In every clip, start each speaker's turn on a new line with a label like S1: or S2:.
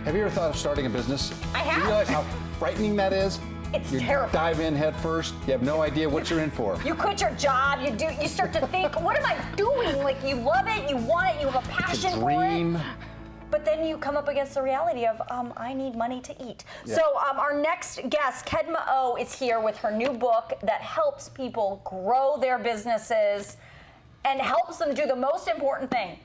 S1: Have you ever thought of starting a business?
S2: I have.
S1: Do you realize how frightening that is?
S2: It's
S1: you
S2: terrifying.
S1: Dive in head first. You have no idea what you're in for.
S2: You quit your job. You start to think, what am I doing? Like, you love it, you want it, you have a passion for it. But then you come up against the reality of, I need money to eat.
S1: Yeah.
S2: So our next guest, Kedma Ough, is here with her new book that helps people grow their businesses and helps them do the most important thing.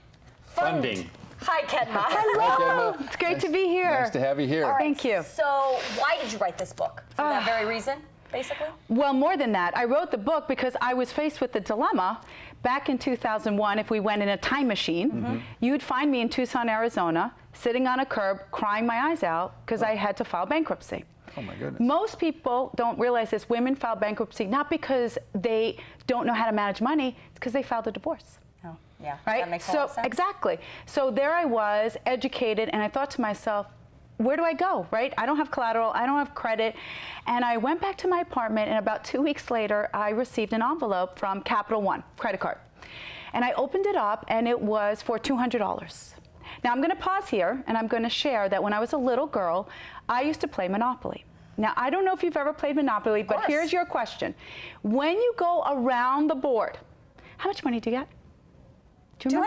S1: Funding.
S2: Hi, Kedma.
S1: Hello.
S3: Hello. It's great to be here.
S1: Nice to have you here.
S2: All right,
S3: Thank you.
S2: So why did you write this book? For that very reason, basically?
S3: Well, more than that, I wrote the book because I was faced with the dilemma. Back in 2001, if we went in a time machine, you'd find me in Tucson, Arizona, sitting on a curb, crying my eyes out because I had to file bankruptcy.
S1: Oh my goodness.
S3: Most people don't realize this. Women file bankruptcy not because they don't know how to manage money, it's because they filed a divorce.
S2: Oh, yeah.
S3: Right?
S2: That makes a lot of sense.
S3: Exactly. So there I was, educated, and I thought to myself, where do I go, right? I don't have collateral, I don't have credit. And I went back to my apartment, and about 2 weeks later, I received an envelope from Capital One credit card. And I opened it up, and it was for $200. Now I'm gonna pause here, and I'm gonna share that when I was a little girl, I used to play Monopoly. Now, I don't know if you've ever played Monopoly, but here's your question. When you go around the board, how much money do you get?
S2: $200.
S3: $200.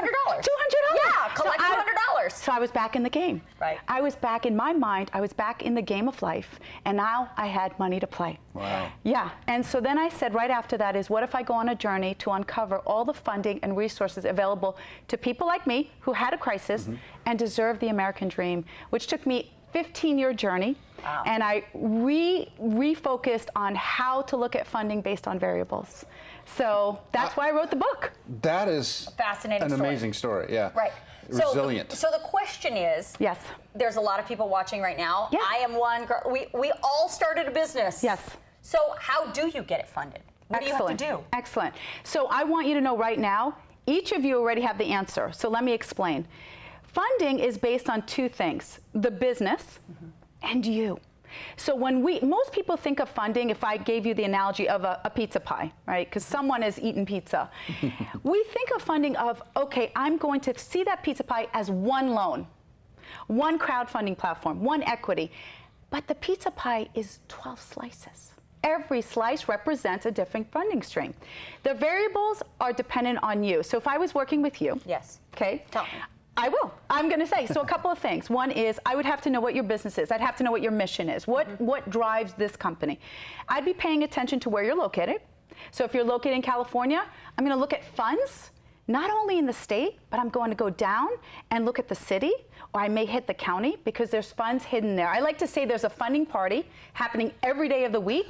S2: Yeah, collect $200.
S3: So I was back in the game.
S2: Right.
S3: I was back in my mind. I was back in the game of life, and now I had money to play.
S1: Wow.
S3: Yeah, and so then I said right after that is, what if I go on a journey to uncover all the funding and resources available to people like me who had a crisis and deserve the American dream, which took me 15-year journey.
S2: Wow.
S3: And I refocused on how to look at funding based on variables. So that's why I wrote the book.
S1: That is
S2: Fascinating
S1: an
S2: story.
S1: amazing story. Yeah.
S2: Right.
S1: Resilient.
S2: So the question is,
S3: Yes.
S2: there's a lot of people watching right now.
S3: Yeah.
S2: I am one girl. We all started a business.
S3: Yes.
S2: So how do you get it funded? What do you have to do?
S3: Excellent. So I want you to know right now, each of you already have the answer. So let me explain. Funding is based on two things, the business and you. So when most people think of funding, if I gave you the analogy of a pizza pie, right? Because someone has eaten pizza. We think of funding of, okay, I'm going to see that pizza pie as one loan, one crowdfunding platform, one equity. But the pizza pie is 12 slices. Every slice represents a different funding stream. The variables are dependent on you. So if I was working with you,
S2: Yes.
S3: okay?
S2: Tell me.
S3: I will. I'm going to say, so a couple of things. One is I would have to know what your business is. I'd have to know what your mission is. What drives this company? I'd be paying attention to where you're located. So if you're located in California, I'm going to look at funds, not only in the state, but I'm going to go down and look at the city, or I may hit the county because there's funds hidden there. I like to say there's a funding party happening every day of the week,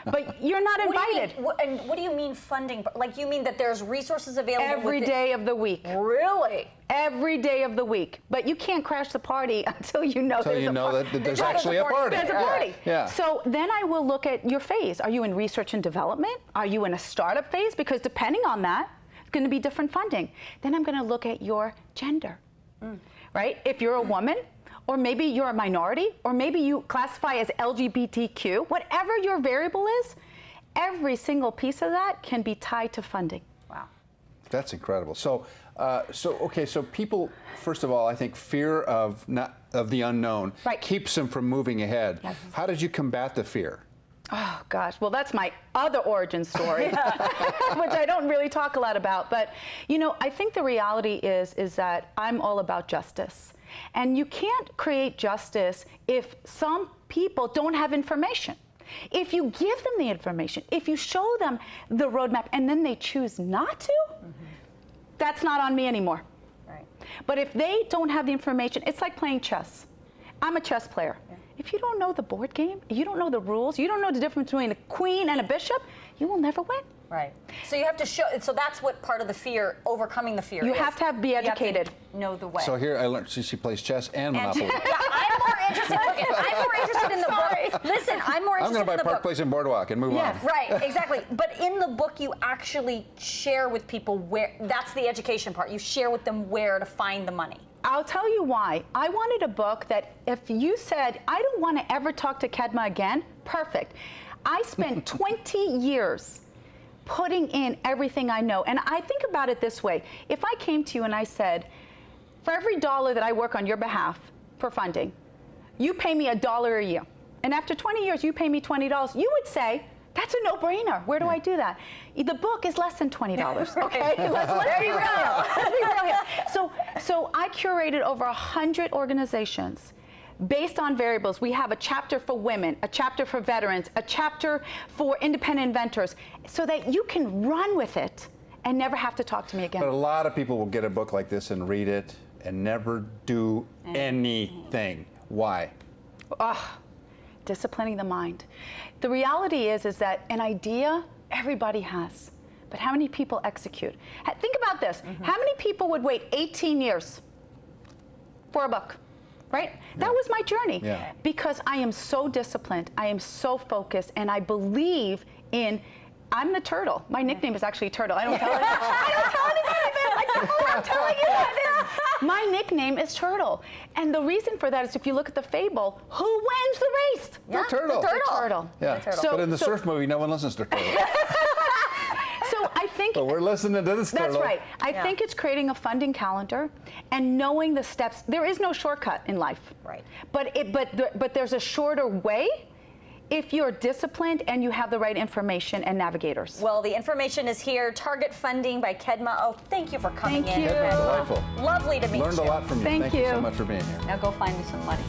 S3: but you're not invited.
S2: And what do you mean funding? Like, you mean that there's resources available
S3: Every day of the week.
S2: Really?
S3: Every day of the week. But you can't crash the party until you know
S1: Until you know that there's actually a party.
S3: There's a party.
S1: Yeah.
S3: So then I will look at your phase. Are you in research and development? Are you in a startup phase? Because depending on that, it's going to be different funding. Then I'm going to look at your gender, right? If you're a woman, or maybe you're a minority, or maybe you classify as LGBTQ, whatever your variable is, every single piece of that can be tied to funding.
S2: Wow.
S1: That's incredible. So people, first of all, I think fear of the unknown keeps them from moving ahead.
S3: Yes.
S1: How did you combat the fear?
S3: Oh gosh, well that's my other origin story, which I don't really talk a lot about. But you know, I think the reality is that I'm all about justice. And you can't create justice if some people don't have information. If you give them the information, if you show them the roadmap and then they choose not to, that's not on me anymore.
S2: Right.
S3: But if they don't have the information, it's like playing chess. I'm a chess player. Yeah. If you don't know the board game, you don't know the rules, you don't know the difference between a queen and a bishop, you will never win.
S2: Right. So you have to show, so that's what part of the fear, overcoming the fear
S3: You
S2: is.
S3: have to be educated.
S2: You have to know the way.
S1: So here I learned she plays chess and Monopoly.
S2: Yeah, I'm more interested. I'm more interested in the book. Listen, I'm more interested in the book.
S1: I'm going to buy Park Place and Boardwalk and move on.
S2: Right, exactly. But in the book, you actually share with people where, that's the education part. You share with them where to find the money.
S3: I'll tell you why. I wanted a book that if you said, I don't want to ever talk to Kedma again, perfect. I spent 20 years putting in everything I know. And I think about it this way. If I came to you and I said, for every dollar that I work on your behalf for funding, you pay me $1 a year, and after 20 years you pay me $20, you would say, that's a no-brainer. Where do I do that? The book is less than $20, okay? Let's be real. Let's be real here. So I curated over 100 organizations based on variables. We have a chapter for women, a chapter for veterans, a chapter for independent inventors, so that you can run with it and never have to talk to me again.
S1: But a lot of people will get a book like this and read it and never do anything. Why?
S3: Disciplining the mind. The reality is that an idea everybody has, but how many people execute? Think about this. How many people would wait 18 years for a book, right? That was my journey. Because I am so disciplined, I am so focused, and I believe in, I'm the turtle. My nickname is actually Turtle. I don't tell anybody. I don't tell anybody this. I can't believe I'm telling you that. My nickname is Turtle. And the reason for that is if you look at the fable, who wins the race?
S1: The turtle.
S3: The turtle.
S1: Yeah. But in the surf movie, no one listens to Turtle.
S3: So I think...
S1: But we're listening to this turtle.
S3: That's right. I think it's creating a funding calendar and knowing the steps. There is no shortcut in life.
S2: Right.
S3: But there's a shorter way if you're disciplined and you have the right information and navigators.
S2: Well, the information is here. Target Funding by Kedma Ough. Thank you for coming in.
S3: Thank you.
S1: Delightful.
S2: Lovely to meet you.
S1: Learned a lot from you.
S3: Thank
S1: you
S3: you
S1: so much for being here.
S2: Now go find me some money.